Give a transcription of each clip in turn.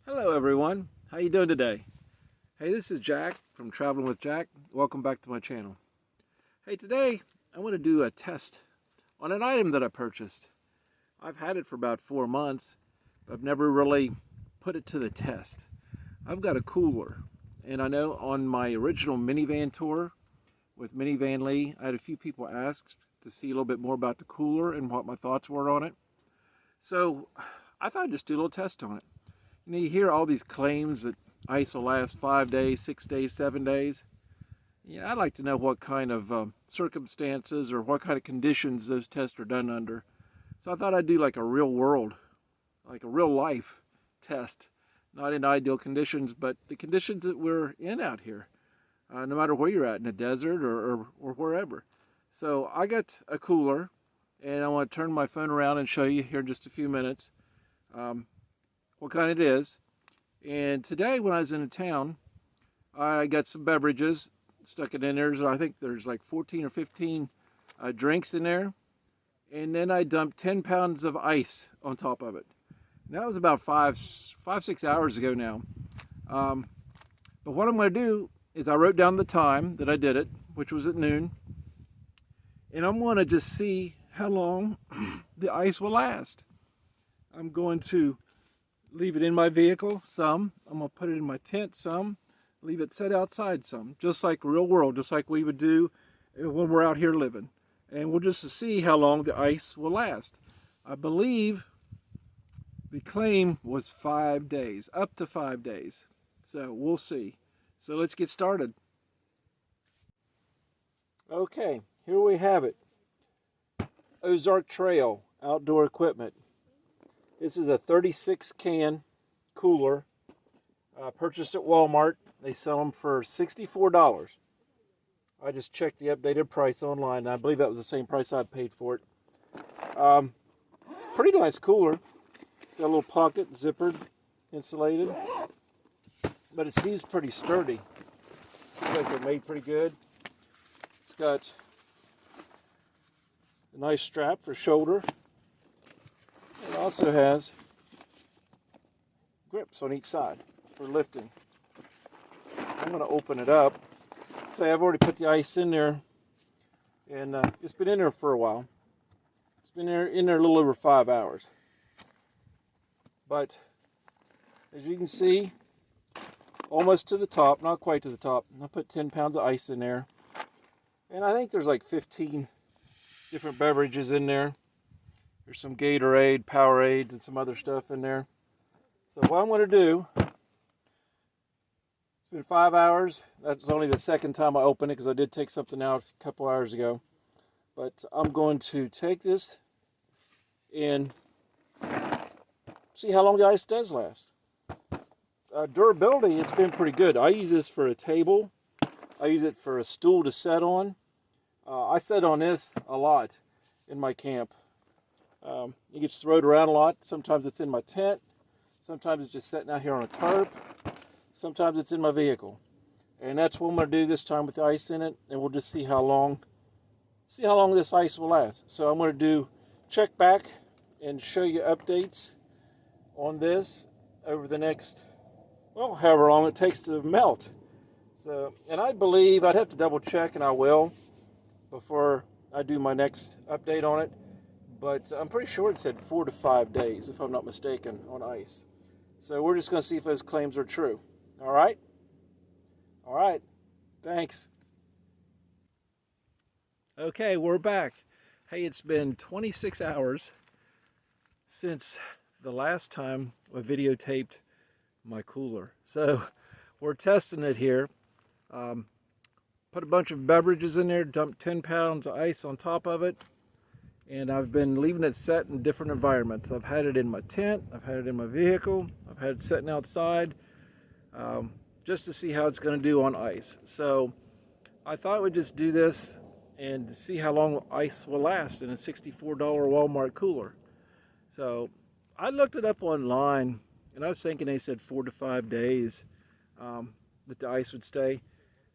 Hello everyone, how you doing today? Hey, this is Jack from Traveling with Jack. Welcome back to my channel. Hey, today I want to do a test on an item that I purchased. I've had it for about 4 months, but I've never really put it to the test. I've got a cooler, and I know on my original minivan tour with Minivan Lee, I had a few people ask to see a little bit more about the cooler and what my thoughts were on it. So I thought I'd just do a little test on it. You hear all these claims that ice will last 5 days, 6 days, 7 days. I'd like to know what kind of circumstances or what kind of conditions those tests are done under. So I thought I'd do like a real world, like a real life test. Not in ideal conditions, but the conditions that we're in out here. No matter where you're at, in the desert or wherever. So I got a cooler, and I want to turn my phone around and show you here in just a few minutes. What kind it is. And today when I was in a town, I got some beverages, stuck it in there. So I think there's like 14 or 15 drinks in there. And then I dumped 10 pounds of ice on top of it. And that was about 6 hours ago now. But what I'm going to do is I wrote down the time that I did it, which was at noon. And I'm going to just see how long the ice will last. I'm going to leave it in my vehicle, some. I'm going to put it in my tent, some. Leave it set outside, some. Just like real world, just like we would do when we're out here living. And we'll just see how long the ice will last. I believe the claim was 5 days, up to 5 days. So we'll see. So let's get started. Okay, here we have it. Ozark Trail outdoor equipment. This is a 36 can cooler, purchased at Walmart. They sell them for $64. I just checked the updated price online, and I believe that was the same price I paid for it. It's a pretty nice cooler. It's got a little pocket, zippered, insulated, but it seems pretty sturdy. Seems like they're made pretty good. It's got a nice strap for shoulder. It also has grips on each side for lifting. I'm going to open it up. Say I've already put the ice in there, and it's been in there for a while. It's been in there a little over 5 hours. But as you can see, almost to the top, not quite to the top. I put 10 pounds of ice in there, and I think there's like 15 different beverages in there. There's some Gatorade, Powerade, and some other stuff in there. So what I'm going to do, it's been 5 hours. That's only the second time I opened it because I did take something out a couple hours ago. But I'm going to take this and see how long the ice does last. Durability, it's been pretty good. I use this for a table. I use it for a stool to sit on. I sit on this a lot in my camp. You can just throw it around a lot. Sometimes it's in my tent. Sometimes it's just sitting out here on a tarp. Sometimes it's in my vehicle. And that's what I'm going to do this time with the ice in it. And we'll just see how long this ice will last. So I'm going to check back and show you updates on this over the next, well, however long it takes to melt. So, and I believe, I'd have to double check, and I will, before I do my next update on it. But I'm pretty sure it said 4 to 5 days, if I'm not mistaken, on ice. So we're just going to see if those claims are true. All right? All right. Thanks. Okay, we're back. Hey, it's been 26 hours since the last time I videotaped my cooler. So we're testing it here. Put a bunch of beverages in there, dumped 10 pounds of ice on top of it. And I've been leaving it set in different environments. I've had it in my tent, I've had it in my vehicle, I've had it sitting outside, just to see how it's going to do on ice. So I thought we'd just do this and see how long ice will last in a $64 Walmart cooler. So I looked it up online, and I was thinking they said 4 to 5 days that the ice would stay.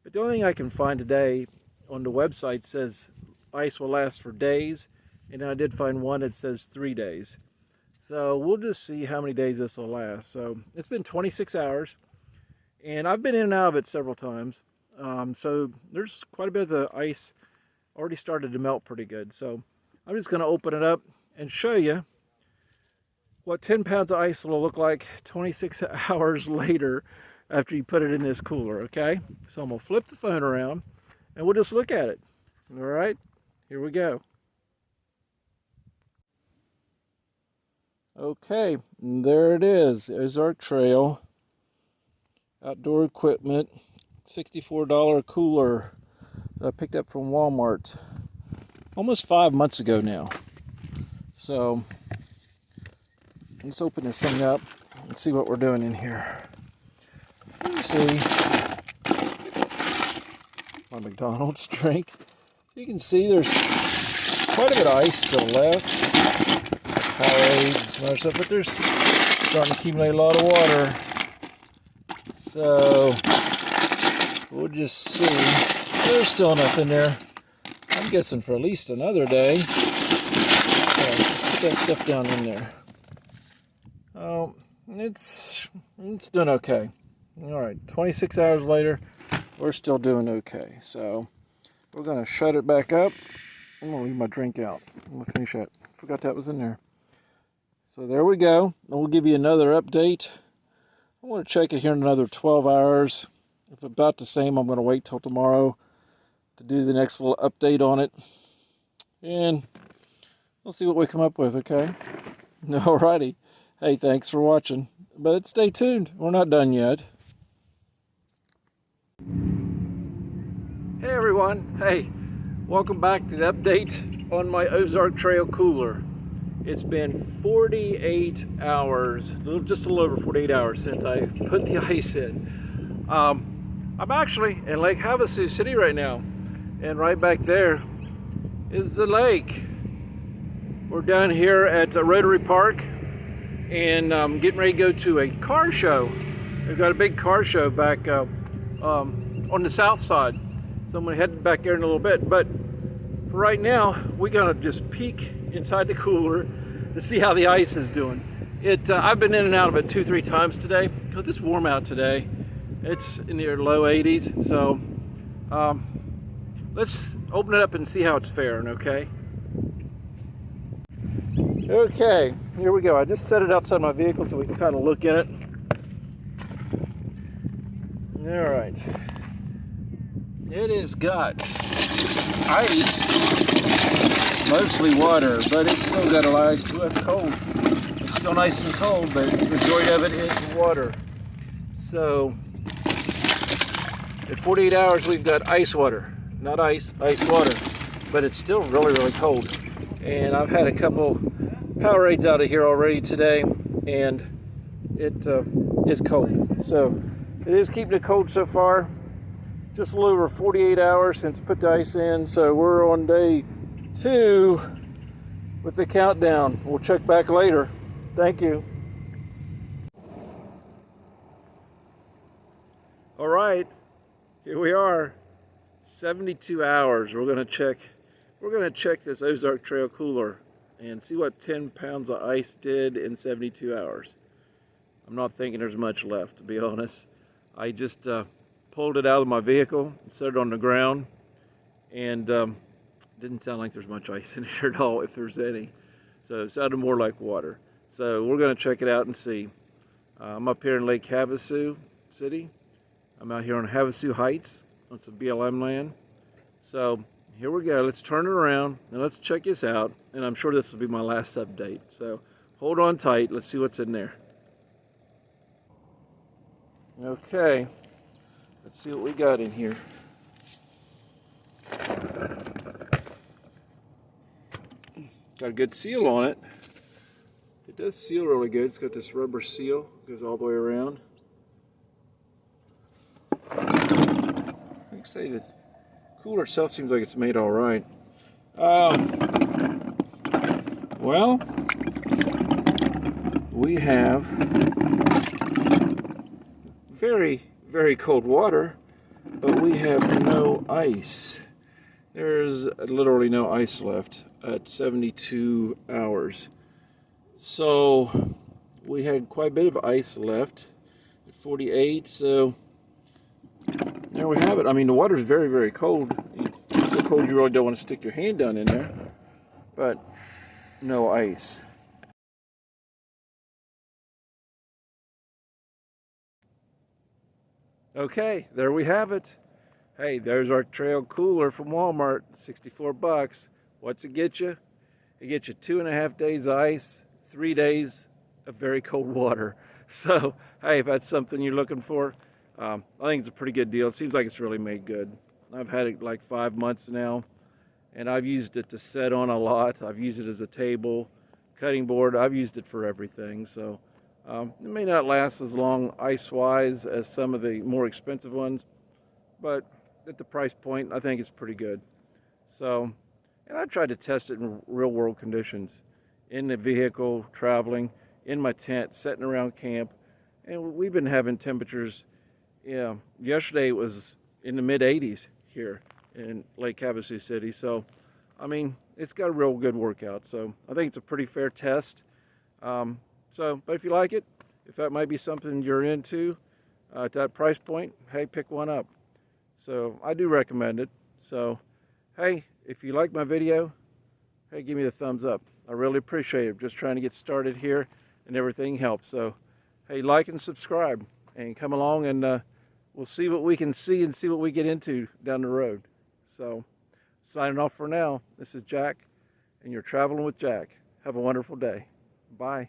But the only thing I can find today on the website says ice will last for days. And I did find one that says 3 days. So we'll just see how many days this will last. So it's been 26 hours, and I've been in and out of it several times. So there's quite a bit of the ice already started to melt pretty good. So I'm just going to open it up and show you what 10 pounds of ice will look like 26 hours later after you put it in this cooler, okay? So I'm going to flip the phone around and we'll just look at it. All right, here we go. Okay, there it is, Ozark Trail. Outdoor equipment, $64 cooler that I picked up from Walmart almost 5 months ago now. So let's open this thing up and see what we're doing in here. Let's see. My McDonald's drink. You can see there's quite a bit of ice still left. Powerade and some other stuff, but there's starting to accumulate a lot of water. So we'll just see. There's still enough in there, I'm guessing, for at least another day. So put that stuff down in there. Oh, it's doing okay. All right, 26 hours later, we're still doing okay. So we're gonna shut it back up. I'm gonna leave my drink out. I'm gonna finish that. Forgot that was in there. So there we go. And we'll give you another update. I want to check it here in another 12 hours. If about the same, I'm going to wait till tomorrow to do the next little update on it. And we'll see what we come up with, okay? Alrighty. Hey, thanks for watching. But stay tuned. We're not done yet. Hey everyone. Hey, welcome back to the update on my Ozark Trail cooler. It's been 48 hours, just a little over 48 hours since I put the ice in. I'm actually in Lake Havasu City right now, and right back there is the lake. We're down here at Rotary Park, and getting ready to go to a car show. We've got a big car show back on the south side, so I'm gonna head back there in a little bit. But for right now, we gotta just peek inside the cooler to see how the ice is doing. I've been in and out of it 2-3 times today because it's warm out today. It's in the low 80s, so let's open it up and see how it's faring, okay? Okay, here we go. I just set it outside my vehicle so we can kind of look at it. All right. It has got ice, mostly water, but it's still got a lot of ice. It's cold. It's still nice and cold, but the majority of it is water. So at 48 hours, we've got ice water. Not ice water, but it's still really, really cold. And I've had a couple Powerades out of here already today, and it is cold. So it is keeping it cold so far. Just a little over 48 hours since I put the ice in, so we're on day 2 with the countdown. We'll check back later. Thank you. All right, here we are. 72 hours. We're gonna check this Ozark Trail cooler and see what 10 pounds of ice did in 72 hours. I'm not thinking there's much left, to be honest. I just pulled it out of my vehicle, set it on the ground, and didn't sound like there's much ice in here at all, if there's any. So it sounded more like water. So we're gonna check it out and see. I'm up here in Lake Havasu City. I'm out here on Havasu Heights on some BLM land. So here we go. Let's turn it around and let's check this out. And I'm sure this will be my last update. So hold on tight. Let's see what's in there. Okay. Let's see what we got in here. Got a good seal on it. It does seal really good. It's got this rubber seal. Goes all the way around. Like I say, the cooler itself seems like it's made all right. Well, we have very, very cold water, but we have no ice. There's literally no ice left at 72 hours. So we had quite a bit of ice left at 48, so there we have it. I mean, the water's very, very cold. It's so cold you really don't want to stick your hand down in there, but no ice. Okay, there we have it. Hey, there's our trail cooler from Walmart, 64 bucks. What's it get you? It gets you 2.5 days ice, 3 days of very cold water. So, hey, if that's something you're looking for, I think it's a pretty good deal. It seems like it's really made good. I've had it like 5 months now, and I've used it to set on a lot. I've used it as a table, cutting board. I've used it for everything. So, it may not last as long ice-wise as some of the more expensive ones, but at the price point, I think it's pretty good. So, and I tried to test it in real world conditions, in the vehicle, traveling, in my tent, sitting around camp, and we've been having temperatures. Yeah, yesterday it was in the mid 80s here in Lake Havasu City. So, I mean, it's got a real good workout. So, I think it's a pretty fair test. But if you like it, if that might be something you're into at that price point, hey, pick one up. So, I do recommend it. So, hey, if you like my video, hey, give me the thumbs up. I really appreciate it. Just trying to get started here and everything helps. So, hey, like and subscribe and come along and we'll see what we can see and see what we get into down the road. So, signing off for now. This is Jack and you're traveling with Jack. Have a wonderful day. Bye.